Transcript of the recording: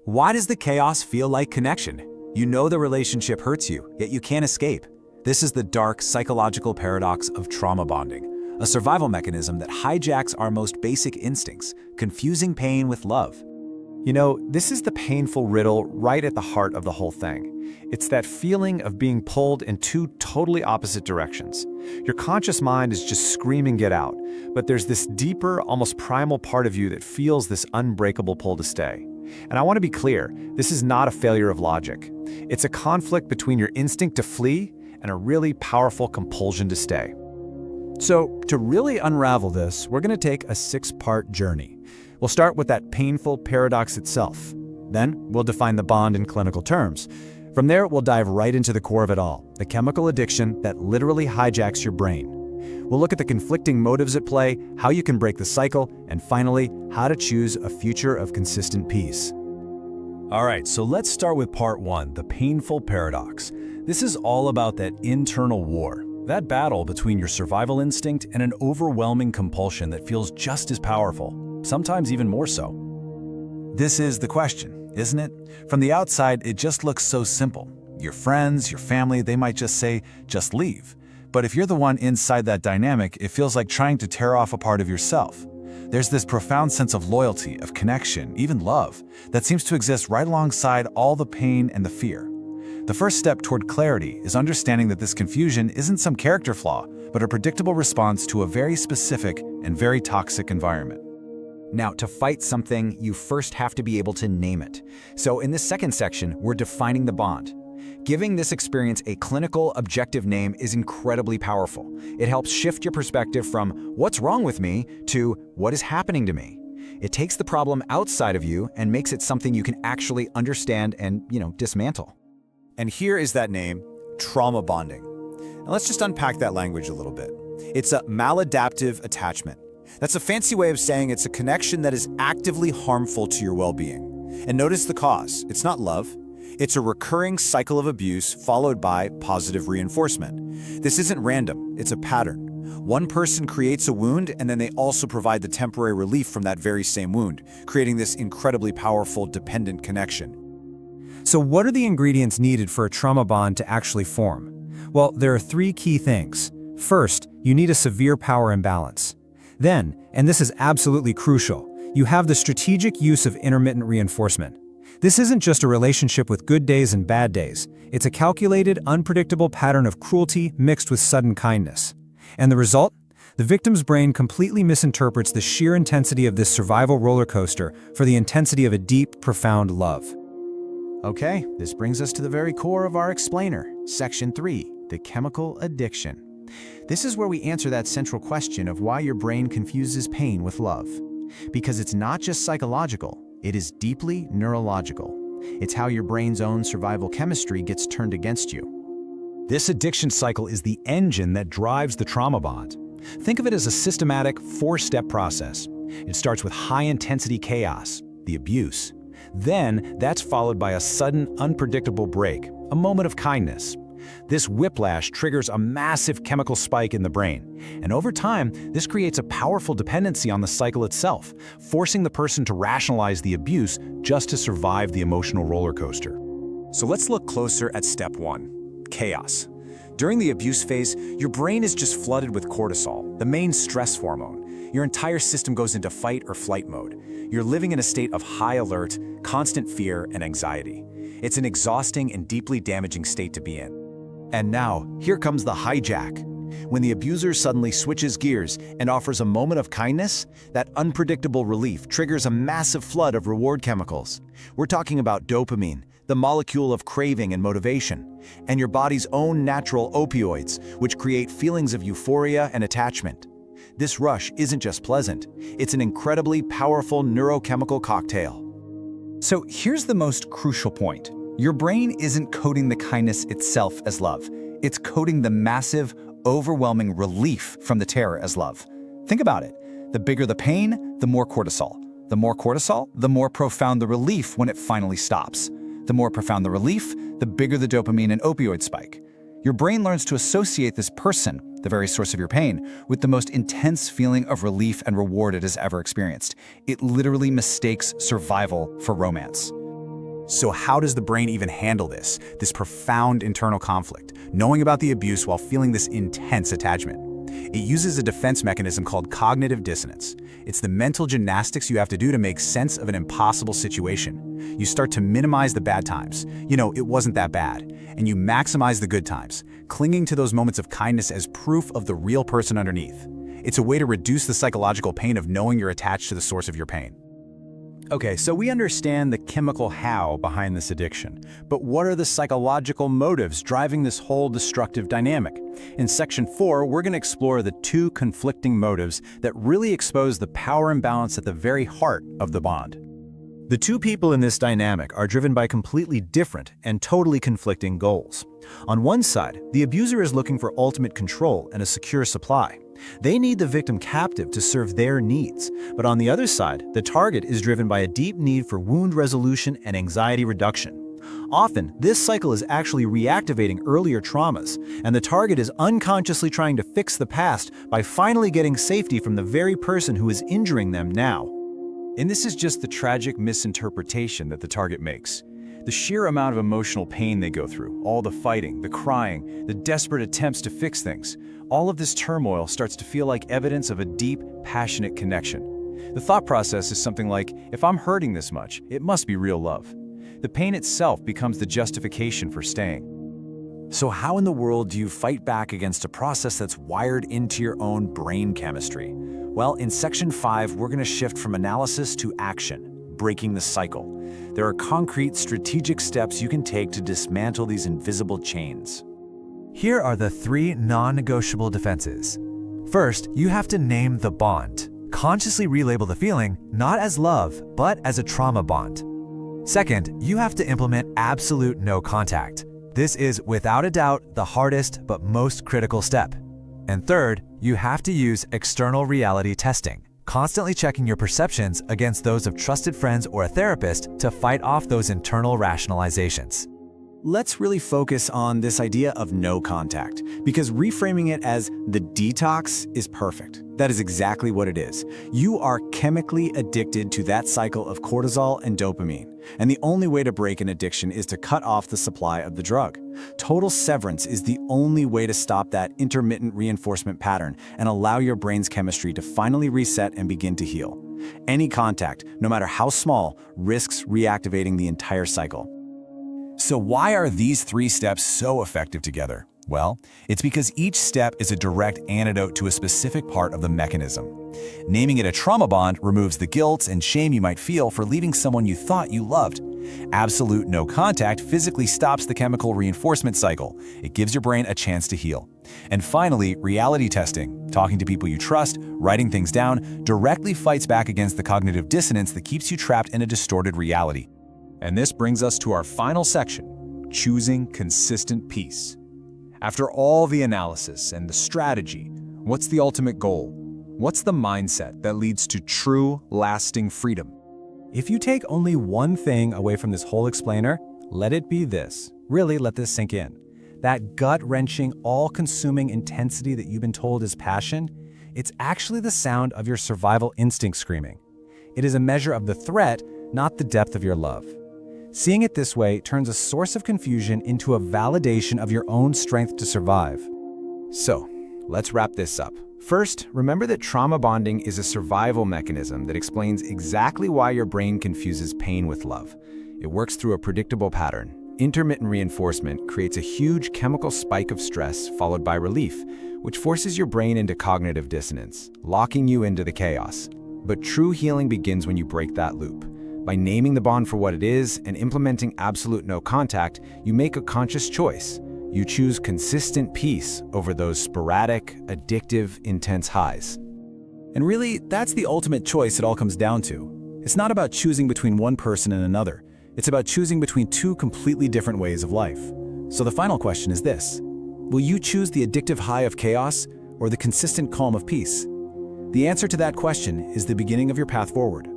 Why does the chaos feel like connection? You know the relationship hurts you, yet you can't escape. This is the dark psychological paradox of trauma bonding, a survival mechanism that hijacks our most basic instincts, confusing pain with love. You know, this is the painful riddle right at the heart of the whole thing. It's that feeling of being pulled in two totally opposite directions. Your conscious mind is just screaming, "Get out," but there's this deeper, almost primal part of you that feels this unbreakable pull to stay. And I want to be clear, this is not a failure of logic. It's a conflict between your instinct to flee and a really powerful compulsion to stay. So, to really unravel this, we're going to take a 6-part journey. We'll start with that painful paradox itself. Then, we'll define the bond in clinical terms. From there, we'll dive right into the core of it all, the chemical addiction that literally hijacks your brain. We'll look at the conflicting motives at play, how you can break the cycle, and finally, how to choose a future of consistent peace. All right, so let's start with part 1, the painful paradox. This is all about that internal war, that battle between your survival instinct and an overwhelming compulsion that feels just as powerful, sometimes even more so. This is the question, isn't it? From the outside, it just looks so simple. Your friends, your family, they might just say, just leave. But if you're the one inside that dynamic, it feels like trying to tear off a part of yourself. There's this profound sense of loyalty, of connection, even love, that seems to exist right alongside all the pain and the fear. The first step toward clarity is understanding that this confusion isn't some character flaw, but a predictable response to a very specific and very toxic environment. Now, to fight something, you first have to be able to name it. So in this second section, we're defining the bond. Giving this experience a clinical, objective name is incredibly powerful. It helps shift your perspective from "what's wrong with me" to "what is happening to me." It takes the problem outside of you and makes it something you can actually understand and, dismantle. And here is that name, trauma bonding. Now let's just unpack that language a little bit. It's a maladaptive attachment. That's a fancy way of saying it's a connection that is actively harmful to your well-being. And notice the cause. It's not love. It's a recurring cycle of abuse followed by positive reinforcement. This isn't random, it's a pattern. One person creates a wound and then they also provide the temporary relief from that very same wound, creating this incredibly powerful dependent connection. So what are the ingredients needed for a trauma bond to actually form? Well, there are 3 key things. First, you need a severe power imbalance. Then, and this is absolutely crucial, you have the strategic use of intermittent reinforcement. This isn't just a relationship with good days and bad days. It's a calculated, unpredictable pattern of cruelty mixed with sudden kindness. And the result? The victim's brain completely misinterprets the sheer intensity of this survival roller coaster for the intensity of a deep, profound love. Okay, this brings us to the very core of our explainer, Section 3, the chemical addiction. This is where we answer that central question of why your brain confuses pain with love. Because it's not just psychological, it is deeply neurological. It's how your brain's own survival chemistry gets turned against you. This addiction cycle is the engine that drives the trauma bond. Think of it as a systematic 4-step process. It starts with high-intensity chaos, the abuse. Then, that's followed by a sudden, unpredictable break, a moment of kindness. This whiplash triggers a massive chemical spike in the brain, and over time, this creates a powerful dependency on the cycle itself, forcing the person to rationalize the abuse just to survive the emotional roller coaster. So let's look closer at step 1, chaos. During the abuse phase, your brain is just flooded with cortisol, the main stress hormone. Your entire system goes into fight or flight mode. You're living in a state of high alert, constant fear, and anxiety. It's an exhausting and deeply damaging state to be in. And now, here comes the hijack. When the abuser suddenly switches gears and offers a moment of kindness, that unpredictable relief triggers a massive flood of reward chemicals. We're talking about dopamine, the molecule of craving and motivation, and your body's own natural opioids, which create feelings of euphoria and attachment. This rush isn't just pleasant, it's an incredibly powerful neurochemical cocktail. So here's the most crucial point. Your brain isn't coding the kindness itself as love. It's coding the massive, overwhelming relief from the terror as love. Think about it. The bigger the pain, the more cortisol. The more cortisol, the more profound the relief when it finally stops. The more profound the relief, the bigger the dopamine and opioid spike. Your brain learns to associate this person, the very source of your pain, with the most intense feeling of relief and reward it has ever experienced. It literally mistakes survival for romance. So how does the brain even handle this profound internal conflict, knowing about the abuse while feeling this intense attachment? It uses a defense mechanism called cognitive dissonance. It's the mental gymnastics you have to do to make sense of an impossible situation. You start to minimize the bad times. It wasn't that bad. And you maximize the good times, clinging to those moments of kindness as proof of the real person underneath. It's a way to reduce the psychological pain of knowing you're attached to the source of your pain. Okay, so we understand the chemical how behind this addiction, but what are the psychological motives driving this whole destructive dynamic? In Section 4, we're going to explore the two conflicting motives that really expose the power imbalance at the very heart of the bond. The two people in this dynamic are driven by completely different and totally conflicting goals. On one side, the abuser is looking for ultimate control and a secure supply. They need the victim captive to serve their needs. But on the other side, the target is driven by a deep need for wound resolution and anxiety reduction. Often, this cycle is actually reactivating earlier traumas, and the target is unconsciously trying to fix the past by finally getting safety from the very person who is injuring them now. And this is just the tragic misinterpretation that the target makes. The sheer amount of emotional pain they go through, all the fighting, the crying, the desperate attempts to fix things, all of this turmoil starts to feel like evidence of a deep, passionate connection. The thought process is something like, if I'm hurting this much, it must be real love. The pain itself becomes the justification for staying. So how in the world do you fight back against a process that's wired into your own brain chemistry? Well, in Section 5, we're going to shift from analysis to action, breaking the cycle. There are concrete, strategic steps you can take to dismantle these invisible chains. Here are the 3 non-negotiable defenses. First, you have to name the bond. Consciously relabel the feeling not as love, but as a trauma bond. Second, you have to implement absolute no contact. This is, without a doubt, the hardest but most critical step. And third, you have to use external reality testing, constantly checking your perceptions against those of trusted friends or a therapist to fight off those internal rationalizations. Let's really focus on this idea of no contact, because reframing it as the detox is perfect. That is exactly what it is. You are chemically addicted to that cycle of cortisol and dopamine, and the only way to break an addiction is to cut off the supply of the drug. Total severance is the only way to stop that intermittent reinforcement pattern and allow your brain's chemistry to finally reset and begin to heal. Any contact, no matter how small, risks reactivating the entire cycle. So why are these 3 steps so effective together? Well, it's because each step is a direct antidote to a specific part of the mechanism. Naming it a trauma bond removes the guilt and shame you might feel for leaving someone you thought you loved. Absolute no contact physically stops the chemical reinforcement cycle. It gives your brain a chance to heal. And finally, reality testing, talking to people you trust, writing things down, directly fights back against the cognitive dissonance that keeps you trapped in a distorted reality. And this brings us to our final section, choosing consistent peace. After all the analysis and the strategy, what's the ultimate goal? What's the mindset that leads to true, lasting freedom? If you take only one thing away from this whole explainer, let it be this. Really let this sink in. That gut-wrenching, all-consuming intensity that you've been told is passion, it's actually the sound of your survival instinct screaming. It is a measure of the threat, not the depth of your love. Seeing it this way turns a source of confusion into a validation of your own strength to survive. So, let's wrap this up. First, remember that trauma bonding is a survival mechanism that explains exactly why your brain confuses pain with love. It works through a predictable pattern. Intermittent reinforcement creates a huge chemical spike of stress followed by relief, which forces your brain into cognitive dissonance, locking you into the chaos. But true healing begins when you break that loop. By naming the bond for what it is and implementing absolute no contact, you make a conscious choice. You choose consistent peace over those sporadic, addictive, intense highs. And really, that's the ultimate choice it all comes down to. It's not about choosing between one person and another. It's about choosing between 2 completely different ways of life. So the final question is this: will you choose the addictive high of chaos or the consistent calm of peace? The answer to that question is the beginning of your path forward.